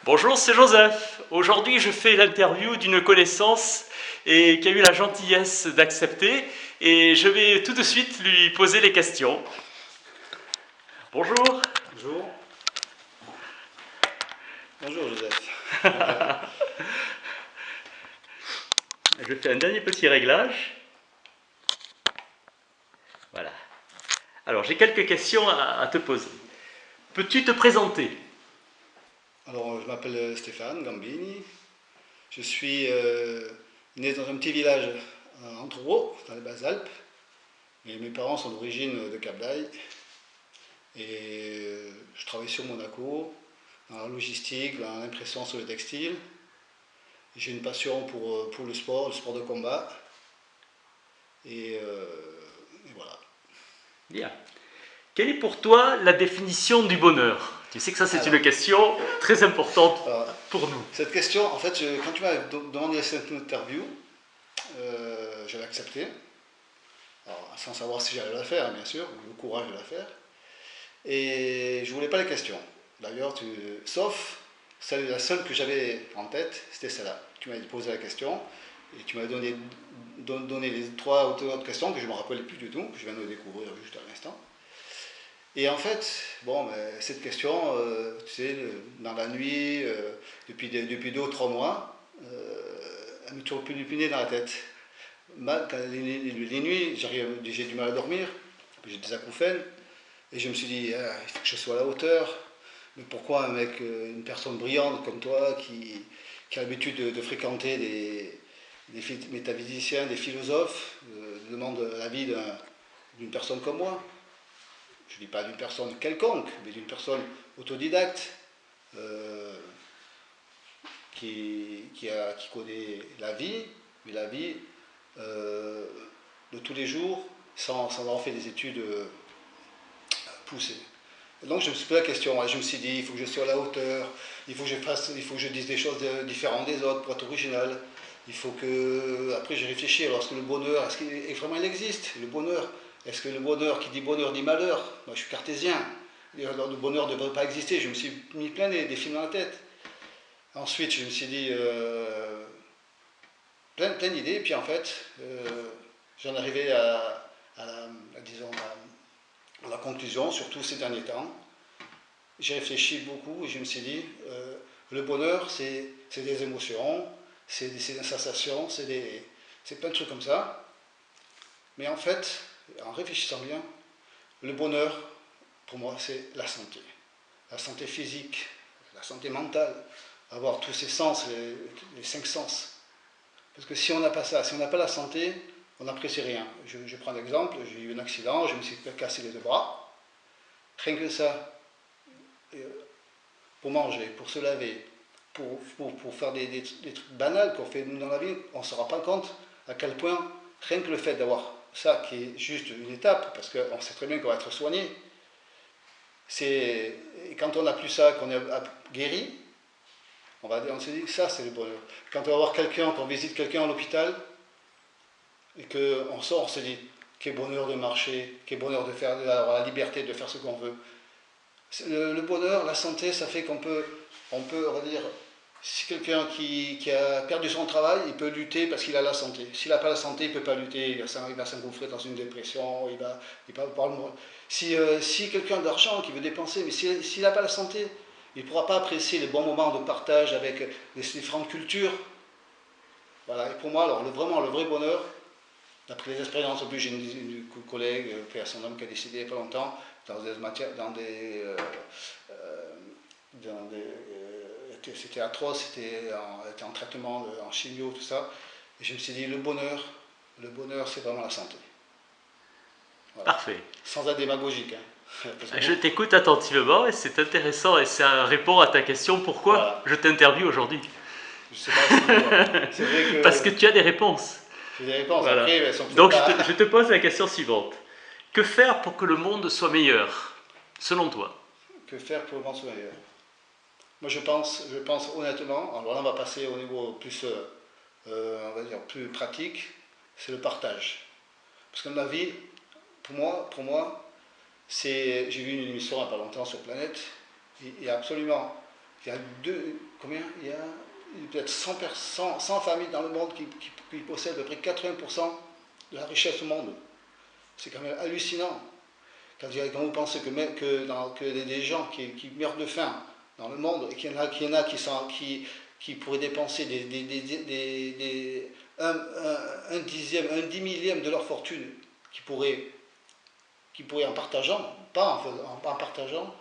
Bonjour, c'est Joseph. Aujourd'hui, je fais l'interview d'une connaissance et qui a eu la gentillesse d'accepter. Et je vais tout de suite lui poser les questions. Bonjour. Bonjour. Bonjour Joseph. Je fais un dernier petit réglage. Voilà. Alors, j'ai quelques questions à te poser. Peux-tu te présenter? Alors, je m'appelle Stéphane Gambini. Je suis né dans un petit village en Truro, dans les Basses-Alpes. Et mes parents sont d'origine de Cap-d'Aille. Et je travaille sur Monaco, dans la logistique, dans l'impression sur le textile. J'ai une passion pour le sport de combat. Et voilà. Bien. Quelle est pour toi la définition du bonheur? Tu sais que ça, c'est une question très importante pour nous. Cette question, en fait, quand tu m'as demandé cette interview, j'avais accepté. Alors, sans savoir si j'allais la faire, bien sûr, le courage de la faire. Et je voulais pas les questions. D'ailleurs, sauf la seule que j'avais en tête, c'était celle-là. Tu m'avais posé la question et tu m'avais donné les trois autres questions que je ne me rappelais plus du tout, que je viens de découvrir juste à l'instant. Et en fait, bon, cette question, tu sais, dans la nuit, depuis 2 ou 3 mois, elle me tourne plus du nez dans la tête. Les nuits, j'ai du mal à dormir, j'ai des acouphènes, et je me suis dit, ah, il faut que je sois à la hauteur. Mais pourquoi un mec, une personne brillante comme toi, qui a l'habitude de fréquenter des métaphysiciens, des philosophes, demande l'avis d'une personne comme moi? Je ne dis pas d'une personne quelconque, mais d'une personne autodidacte, euh, qui connaît la vie, mais la vie de tous les jours, sans avoir fait des études poussées. Et donc je me suis posé la question, je me suis dit, il faut que je sois à la hauteur, il faut que je dise des choses différentes des autres pour être original. Il faut que, après j'ai réfléchi, alors est-ce que le bonheur, vraiment il existe, le bonheur? Est-ce que le bonheur, qui dit bonheur, dit malheur? Moi je suis cartésien, alors, le bonheur ne devrait pas exister, je me suis mis plein des films dans la tête. Ensuite je me suis dit, plein d'idées, et puis en fait, j'en arrivais disons, à la conclusion, surtout ces derniers temps. J'ai réfléchi beaucoup et je me suis dit, le bonheur, c'est des émotions, c'est des sensations, c'est plein de trucs comme ça. Mais en fait, en réfléchissant bien, le bonheur, pour moi, c'est la santé. La santé physique, la santé mentale, avoir tous ces sens, les 5 sens. Parce que si on n'a pas ça, si on n'a pas la santé, on n'apprécie rien. Je prends l'exemple, j'ai eu un accident, je me suis cassé les deux bras. Rien que ça, pour manger, pour se laver, pour faire des trucs banals qu'on fait dans la vie, on ne se rend pas compte à quel point, rien que le fait d'avoir ça, qui est juste une étape, parce qu'on sait très bien qu'on va être soigné, quand on n'a plus ça, qu'on est guéri, on se dit que ça c'est le bonheur. Quand on va voir quelqu'un, quand on visite quelqu'un à l'hôpital, et qu'on sort, on se dit quel bonheur de marcher, quel bonheur d'avoir la liberté de faire ce qu'on veut. Le bonheur, la santé, ça fait on peut, on va dire, si quelqu'un qui a perdu son travail, il peut lutter parce qu'il a la santé. S'il n'a pas la santé, il ne peut pas lutter, il va s'engouffrer dans une dépression, il va pas le. Si quelqu'un a de l'argent qui veut dépenser, mais s'il n'a pas la santé, il ne pourra pas apprécier les bons moments de partage avec les différentes cultures. Voilà, et pour moi, alors, vraiment, le vrai bonheur, d'après les expériences, en plus j'ai une collègue, son homme qui a décédé il n'y a pas longtemps, c'était atroce, elle était en traitement, en chimio, tout ça. Et je me suis dit, le bonheur c'est vraiment la santé. Voilà. Parfait. Sans être démagogique. Hein. Je t'écoute attentivement et c'est intéressant et ça répond à ta question pourquoi voilà. Je t'interviewe aujourd'hui. Je sais pas si c'est vrai que... Parce que tu as des réponses. J'ai des réponses, voilà. Après, elles sont donc je te pose la question suivante. Que faire pour que le monde soit meilleur, selon toi? Que faire pour que le monde soit meilleur? Moi je pense honnêtement, alors là on va passer au niveau plus, on va dire, plus pratique, c'est le partage. Parce que dans la vie, pour moi j'ai vu une émission il n'y a pas longtemps sur Planète, et absolument, il y a combien? Il y a peut-être 100 familles dans le monde qui possèdent à peu près 80% de la richesse au monde. C'est quand même hallucinant. Quand vous pensez que des gens qui meurent de faim dans le monde, et qu'il y en a qui pourraient dépenser un dixième, un dix millième de leur fortune, qui pourraient en partageant, en partageant,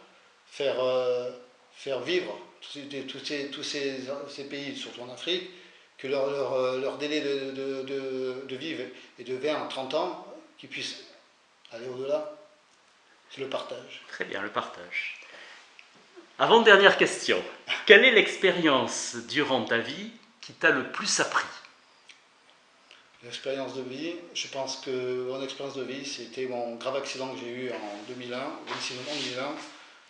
faire vivre tous ces pays, surtout en Afrique, que leur délai de vivre est de 20 à 30 ans, qu'ils puissent aller au-delà. C'est le partage. Très bien, le partage. Avant-dernière question. Quelle est l'expérience durant ta vie qui t'a le plus appris? L'expérience de vie, je pense que mon expérience de vie, c'était mon grave accident que j'ai eu en 2001, le 26 novembre 2001.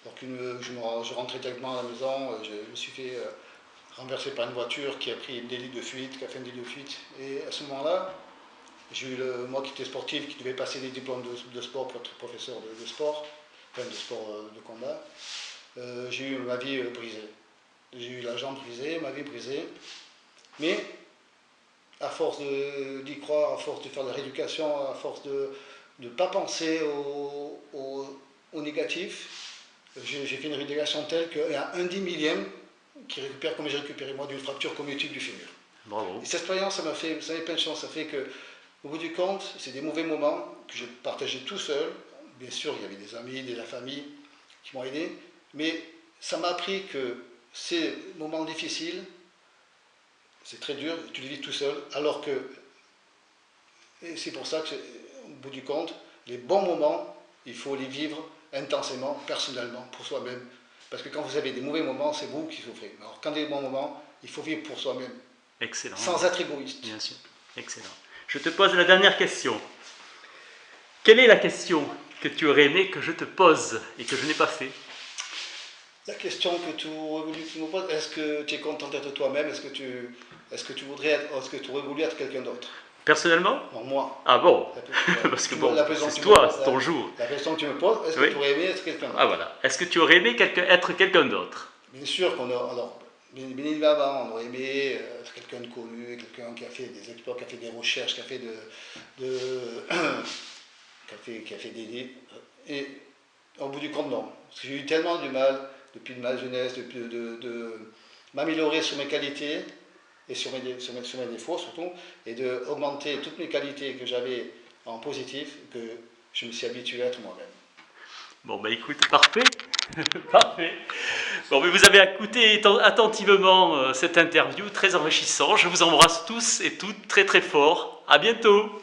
Donc je rentrais directement à la maison, je me suis fait renverser par une voiture qui a pris une délit de fuite, qui a fait un délit de fuite. Et à ce moment-là, j'ai eu moi qui étais sportif, qui devait passer des diplômes de sport pour être professeur de sport, enfin de sport de combat. J'ai eu ma vie brisée. J'ai eu la jambe brisée, ma vie brisée. Mais à force d'y croire, à force de faire de la rééducation, à force de ne pas penser au négatif, j'ai fait une rééducation telle qu'il y a un 10 millième qui récupère comme j'ai récupéré moi d'une fracture communautaire du fémur. Bravo. Et cette expérience, ça m'a plein de chance. Ça fait que, au bout du compte, c'est des mauvais moments que j'ai partagés tout seul. Bien sûr, il y avait des amis, de la famille qui m'ont aidé, mais ça m'a appris que ces moments difficiles, c'est très dur, tu les vis tout seul, alors que, et c'est pour ça que, au bout du compte, les bons moments, il faut les vivre intensément, personnellement, pour soi-même. Parce que quand vous avez des mauvais moments, c'est vous qui souffrez. Alors quand il y a des bons moments, il faut vivre pour soi-même. Excellent. Sans être égoïste. Bien sûr. Excellent. Je te pose la dernière question. Quelle est la question que tu aurais aimé que je te pose et que je n'ai pas fait? La question que tu me poses, est-ce que tu es content d'être toi-même? Est-ce que tu aurais voulu être quelqu'un d'autre? Personnellement? Non, moi. Ah bon? Parce que bon, c'est toi, c'est ton jour. La question que tu me poses, est-ce que tu aurais aimé être quelqu'un d'autre? Ah voilà. Est-ce que tu aurais aimé être quelqu'un d'autre? Bien sûr qu'on a. Alors, bien évidemment, on aurait aimé être quelqu'un de connu, quelqu'un qui a fait des exploits, qui a fait des recherches, qui a fait qui a fait des. Et au bout du compte, non. Parce que j'ai eu tellement du mal, depuis ma jeunesse, de m'améliorer sur mes qualités et sur mes défauts surtout, et d'augmenter toutes mes qualités que j'avais en positif, que je me suis habitué à être moi-même. Bon, bah écoute, parfait. Parfait. Bon, mais vous avez écouté attentivement cette interview, très enrichissante. Je vous embrasse tous et toutes très très fort. À bientôt.